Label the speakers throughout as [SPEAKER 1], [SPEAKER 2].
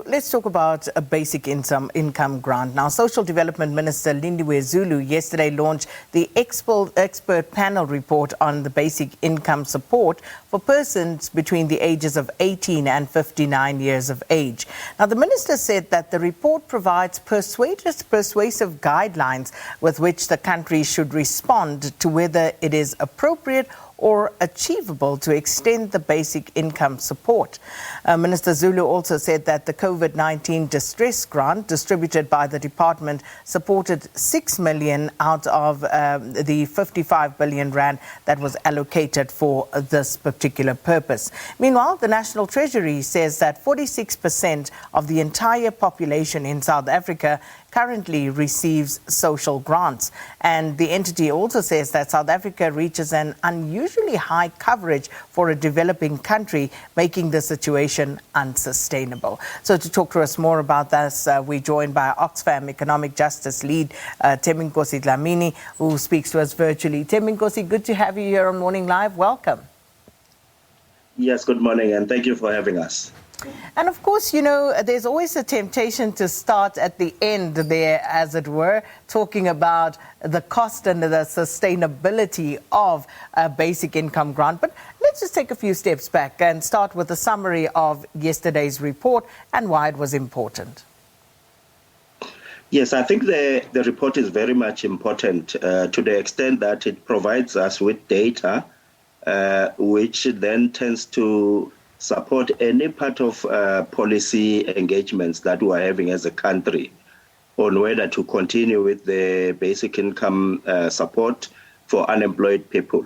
[SPEAKER 1] Let's talk about a basic income grant. Now, Social Development Minister Lindiwe Zulu yesterday launched the expert panel report on the basic income support for persons between the ages of 18 and 59 years of age. Now, the minister said that the report provides persuasive guidelines with which the country should respond to whether it is appropriate or achievable to extend the basic income support. Minister Zulu also said that the COVID-19 distress grant distributed by the department supported 6 million out of the 55 billion rand that was allocated for this particular purpose. Meanwhile, the National Treasury says that 46% of the entire population in South Africa currently receives social grants. And the entity also says that South Africa reaches an unusually high coverage for a developing country, making the situation unsustainable. So to talk to us more about this, we're joined by Oxfam Economic Justice Lead, Thembinkosi Dlamini, who speaks to us virtually. Thembinkosi, good to have you here on Morning Live. Welcome.
[SPEAKER 2] Yes, good morning, and thank you for having us.
[SPEAKER 1] And of course, you know, there's always a temptation to start at the end there, as it were, talking about the cost and the sustainability of a basic income grant. But let's just take a few steps back and start with a summary of yesterday's report and why it was important.
[SPEAKER 2] Yes, I think the report is very much important to the extent that it provides us with data, which then tends to support any part of policy engagements that we are having as a country on whether to continue with the basic income support for unemployed people.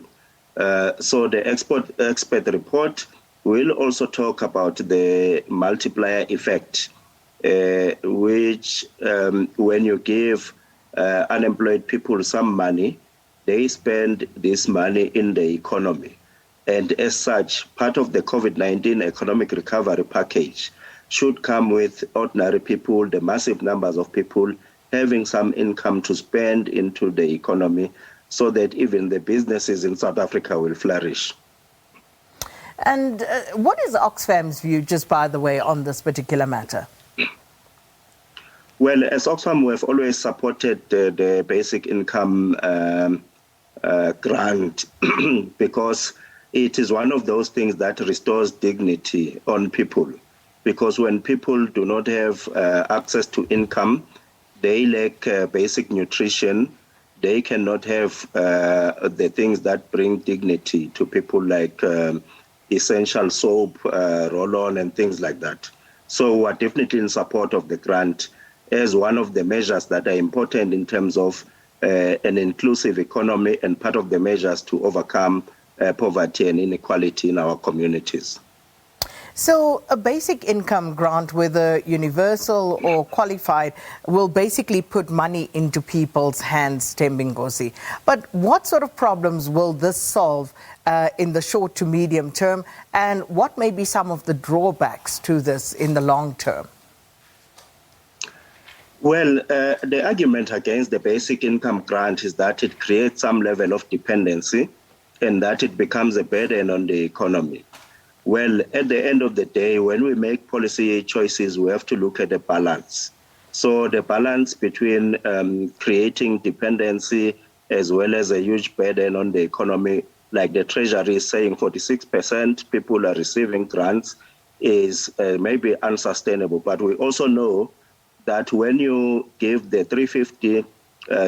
[SPEAKER 2] So the expert report will also talk about the multiplier effect, which when you give unemployed people some money, they spend this money in the economy. And as such, part of the COVID-19 economic recovery package should come with ordinary people, the massive numbers of people having some income to spend into the economy so that even the businesses in South Africa will flourish.
[SPEAKER 1] And what is Oxfam's view, just by the way, on this particular matter?
[SPEAKER 2] Well, as Oxfam, we have always supported the basic income grant because it is one of those things that restores dignity on people. Because when people do not have access to income, they lack basic nutrition, they cannot have the things that bring dignity to people like essential soap, roll-on and things like that. So we're definitely in support of the grant as one of the measures that are important in terms of an inclusive economy and part of the measures to overcome poverty and inequality in our communities.
[SPEAKER 1] So a basic income grant, whether universal or qualified, will basically put money into people's hands, Thembinkosi. But what sort of problems will this solve in the short to medium term, and what may be some of the drawbacks to this in the long term?
[SPEAKER 2] Well, the argument against the basic income grant is that it creates some level of dependency and that it becomes a burden on the economy. Well, at the end of the day, when we make policy choices, we have to look at the balance. So the balance between creating dependency as well as a huge burden on the economy, like the Treasury is saying 46% people are receiving grants, is maybe unsustainable. But we also know that when you give the 350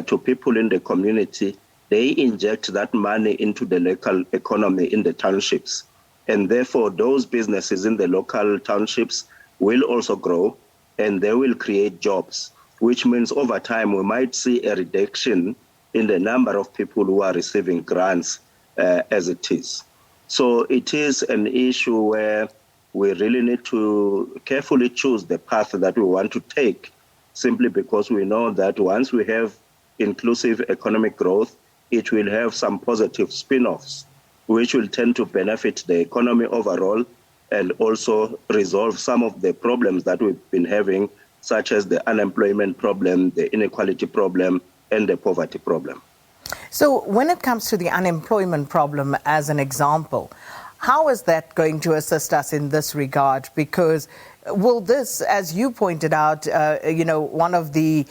[SPEAKER 2] to people in the community, they inject that money into the local economy in the townships. And therefore, those businesses in the local townships will also grow and they will create jobs, which means over time we might see a reduction in the number of people who are receiving grants as it is. So it is an issue where we really need to carefully choose the path that we want to take, simply because we know that once we have inclusive economic growth, it will have some positive spin-offs, which will tend to benefit the economy overall and also resolve some of the problems that we've been having, such as the unemployment problem, the inequality problem, and the poverty problem.
[SPEAKER 1] So when it comes to the unemployment problem, as an example, how is that going to assist us in this regard? Because Will this, as you pointed out, one of the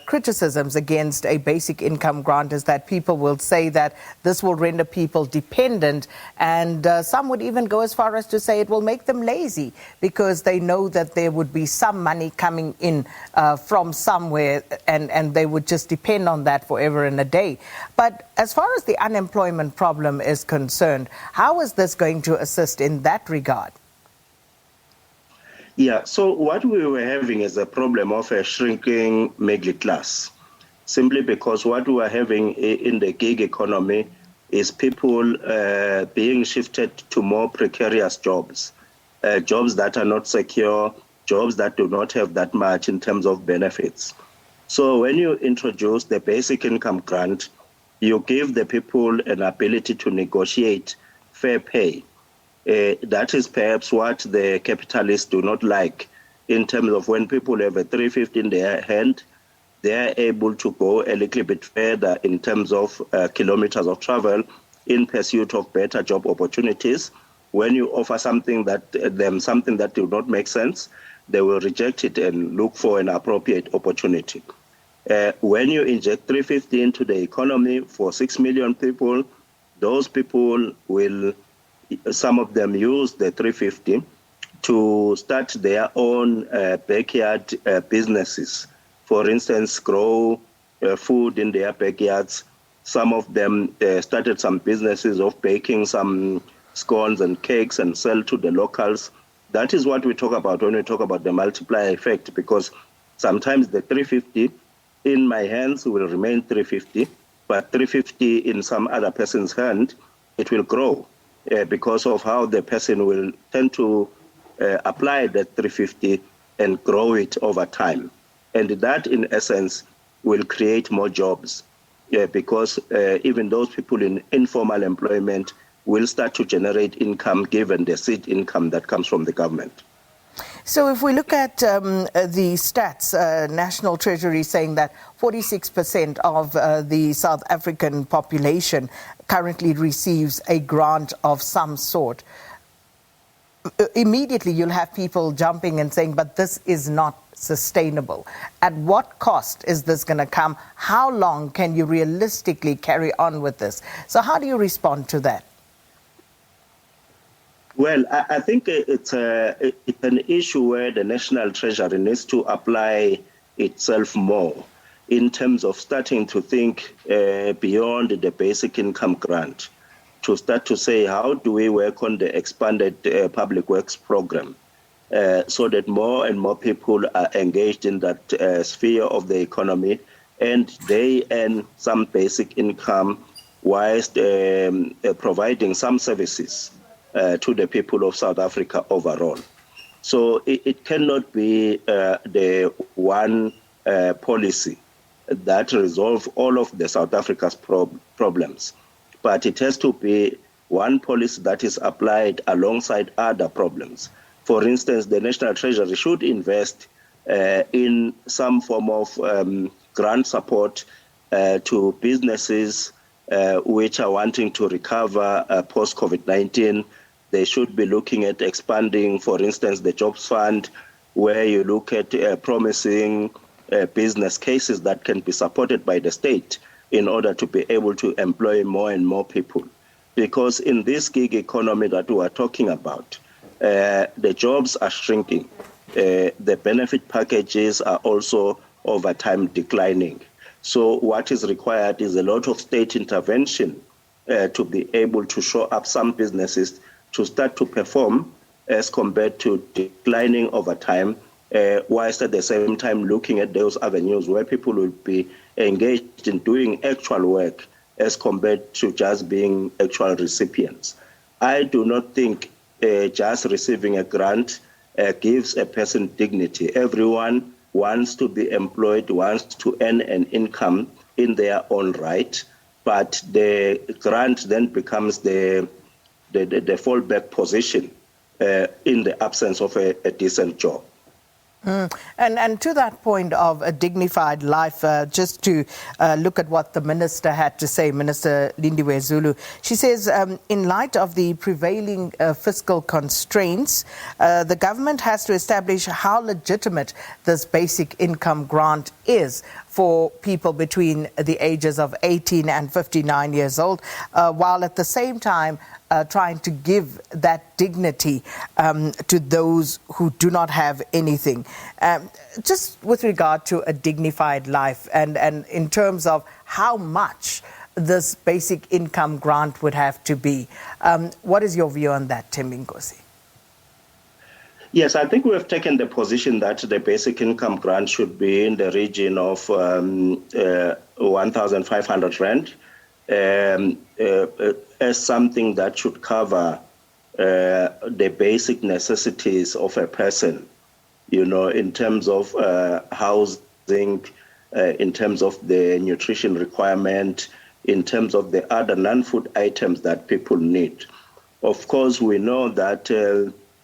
[SPEAKER 1] criticisms against a basic income grant is that people will say that this will render people dependent, and some would even go as far as to say it will make them lazy because they know that there would be some money coming in from somewhere, and they would just depend on that forever and a day. But as far as the unemployment problem is concerned, how is this going to assist in that regard?
[SPEAKER 2] Yeah, so what we were having is a problem of a shrinking middle class, simply because what we are having in the gig economy is people being shifted to more precarious jobs, jobs that are not secure, jobs that do not have that much in terms of benefits. So when you introduce the basic income grant, you give the people an ability to negotiate fair pay. That is perhaps what the capitalists do not like, in terms of when people have a 350 in their hand, they are able to go a little bit further in terms of kilometers of travel in pursuit of better job opportunities. When you offer something that do not make sense, they will reject it and look for an appropriate opportunity. When you inject 350 into the economy for 6 million people, those people will, some of them use the 350 to start their own backyard businesses. For instance, grow food in their backyards. Some of them started some businesses of baking some scones and cakes and sell to the locals. That is what we talk about when we talk about the multiplier effect, because sometimes the 350 in my hands will remain 350, but 350 in some other person's hand, it will grow. Because of how the person will tend to apply that 350 and grow it over time. And that, in essence, will create more jobs because even those people in informal employment will start to generate income given the seed income that comes from the government.
[SPEAKER 1] So if we look at the stats, National Treasury saying that 46% of the South African population currently receives a grant of some sort. Immediately you'll have people jumping and saying, but this is not sustainable. At what cost is this going to come? How long can you realistically carry on with this? So how do you respond to that?
[SPEAKER 2] Well, I think it's an issue where the National Treasury needs to apply itself more in terms of starting to think beyond the basic income grant, to start to say, how do we work on the expanded public works program so that more and more people are engaged in that sphere of the economy and they earn some basic income whilst providing some services to the people of South Africa overall. So it cannot be the one policy that resolves all of the South Africa's problems, but it has to be one policy that is applied alongside other problems. For instance, the National Treasury should invest in some form of grant support to businesses which are wanting to recover post-COVID-19. They should be looking at expanding, for instance, the Jobs Fund, where you look at promising business cases that can be supported by the state in order to be able to employ more and more people. Because in this gig economy that we are talking about, the jobs are shrinking. The benefit packages are also over time declining. So what is required is a lot of state intervention to be able to show up some businesses to start to perform as compared to declining over time, whilst at the same time looking at those avenues where people will be engaged in doing actual work as compared to just being actual recipients. I do not think just receiving a grant gives a person dignity. Everyone wants to be employed, wants to earn an income in their own right, but the grant then becomes the fallback position in the absence of a decent job.
[SPEAKER 1] And to that point of a dignified life, just to look at what the minister had to say, Minister Lindiwe Zulu, she says, in light of the prevailing fiscal constraints, the government has to establish how legitimate this basic income grant is for people between the ages of 18 and 59 years old, while at the same time trying to give that dignity to those who do not have anything. Just with regard to a dignified life and in terms of how much this basic income grant would have to be. What is your view on that, Thembinkosi?
[SPEAKER 2] Yes, I think we have taken the position that the basic income grant should be in the region of 1,500 rand as something that should cover the basic necessities of a person, in terms of housing, in terms of the nutrition requirement, in terms of the other non-food items that people need. Of course, we know that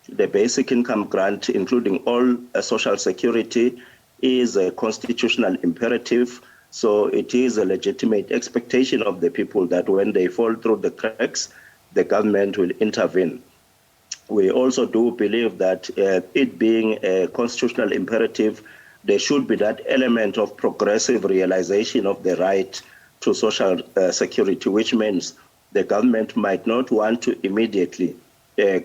[SPEAKER 2] the basic income grant, including all social security, is a constitutional imperative. So it is a legitimate expectation of the people that when they fall through the cracks, the government will intervene. We also do believe that it being a constitutional imperative, there should be that element of progressive realization of the right to social security, which means the government might not want to immediately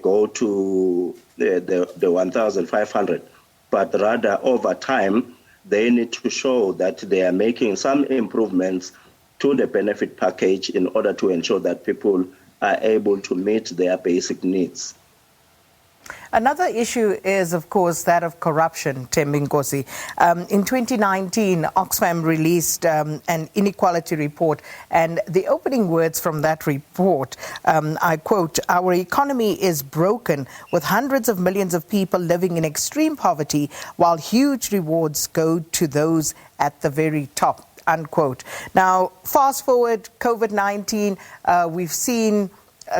[SPEAKER 2] go to the 1,500, but rather over time, they need to show that they are making some improvements to the benefit package in order to ensure that people are able to meet their basic needs.
[SPEAKER 1] Another issue is, of course, that of corruption, Thembinkosi. In 2019, Oxfam released an inequality report, and the opening words from that report, I quote, "Our economy is broken with hundreds of millions of people living in extreme poverty, while huge rewards go to those at the very top," unquote. Now, fast forward, COVID-19, we've seen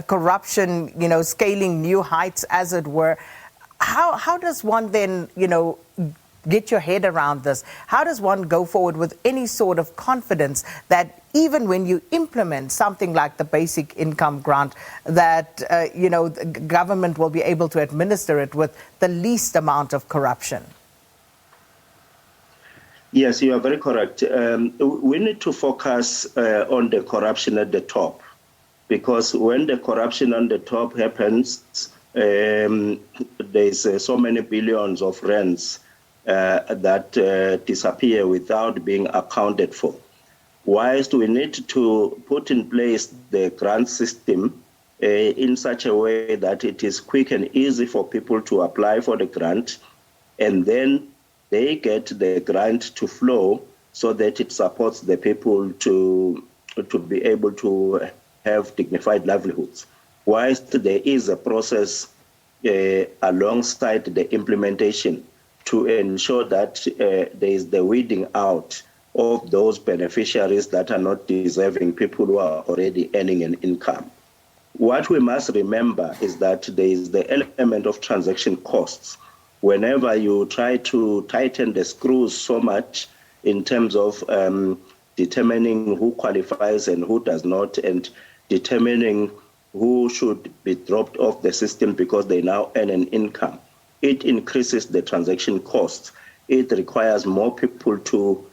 [SPEAKER 1] corruption, scaling new heights, as it were. How does one then, get your head around this? How does one go forward with any sort of confidence that even when you implement something like the basic income grant, that, the government will be able to administer it with the least amount of corruption?
[SPEAKER 2] Yes, you are very correct. We need to focus on the corruption at the top. Because when the corruption on the top happens, there's so many billions of rands that disappear without being accounted for. Whilst we need to put in place the grant system in such a way that it is quick and easy for people to apply for the grant, and then they get the grant to flow so that it supports the people to be able to have dignified livelihoods. Whilst there is a process alongside the implementation to ensure that there is the weeding out of those beneficiaries that are not deserving, people who are already earning an income. What we must remember is that there is the element of transaction costs. Whenever you try to tighten the screws so much in terms of determining who qualifies and who does not, and determining who should be dropped off the system because they now earn an income, it increases the transaction costs. It requires more people to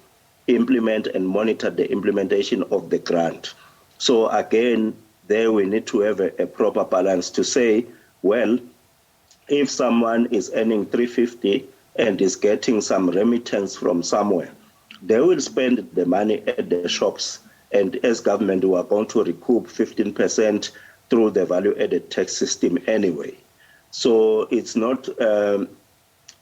[SPEAKER 2] implement and monitor the implementation of the grant. So again, there we need to have a proper balance to say, well, if someone is earning 350 and is getting some remittance from somewhere, they will spend the money at the shops. And as government, we are going to recoup 15% through the value-added tax system anyway. So it's not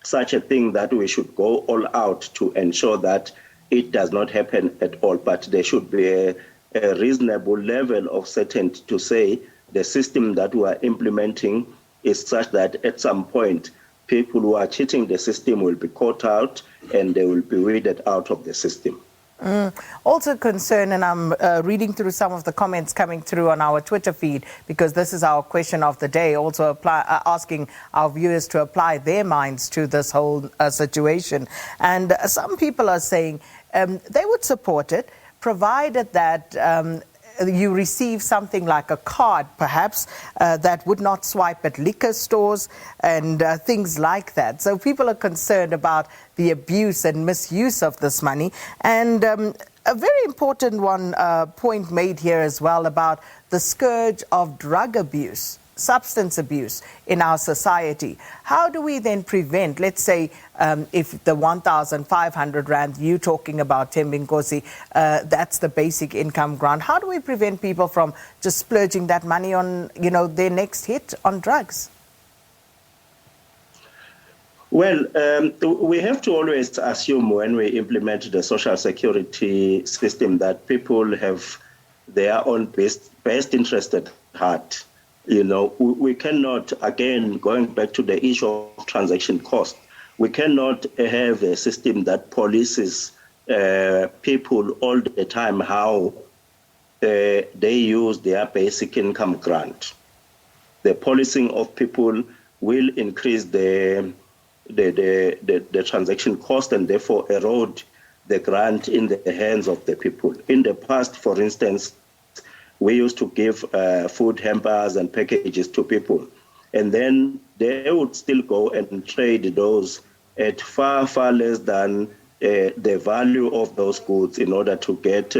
[SPEAKER 2] such a thing that we should go all out to ensure that it does not happen at all. But there should be a reasonable level of certainty to say the system that we are implementing is such that at some point, people who are cheating the system will be caught out and they will be weeded out of the system.
[SPEAKER 1] Also concerned, and I'm reading through some of the comments coming through on our Twitter feed, because this is our question of the day, also asking our viewers to apply their minds to this whole situation. And some people are saying they would support it, provided that you receive something like a card, perhaps, that would not swipe at liquor stores and things like that. So people are concerned about the abuse and misuse of this money. And a very important point made here as well about the scourge of drug abuse, substance abuse in our society. How do we then prevent, let's say, if the 1,500 Rand you're talking about, Thembinkosi, that's the basic income grant, how do we prevent people from just splurging that money on, their next hit on drugs?
[SPEAKER 2] Well, we have to always assume when we implement the social security system that people have their own best interest at heart. We cannot, again, going back to the issue of transaction cost, we cannot have a system that polices people all the time how they use their basic income grant. The policing of people will increase the transaction cost and therefore erode the grant in the hands of the people. In the past, for instance, we used to give food hampers and packages to people, and then they would still go and trade those at far, far less than the value of those goods in order to get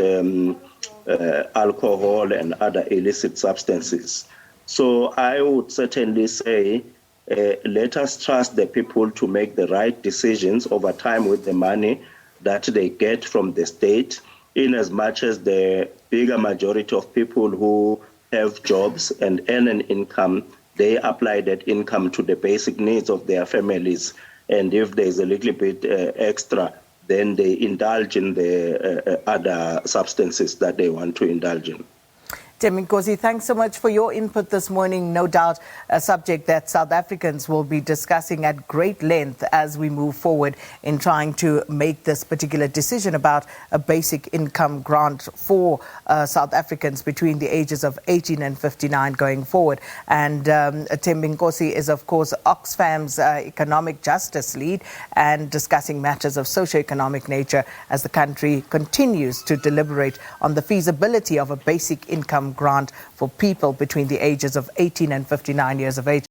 [SPEAKER 2] alcohol and other illicit substances. So I would certainly say, let us trust the people to make the right decisions over time with the money that they get from the state, in as much as the bigger majority of people who have jobs and earn an income, they apply that income to the basic needs of their families. And if there's a little bit extra, then they indulge in the other substances that they want to indulge in.
[SPEAKER 1] Thembinkosi, thanks so much for your input this morning. No doubt a subject that South Africans will be discussing at great length as we move forward in trying to make this particular decision about a basic income grant for South Africans between the ages of 18 and 59 going forward. And Thembinkosi is, of course, Oxfam's economic justice lead and discussing matters of socio-economic nature as the country continues to deliberate on the feasibility of a basic income grant for people between the ages of 18 and 59 years of age.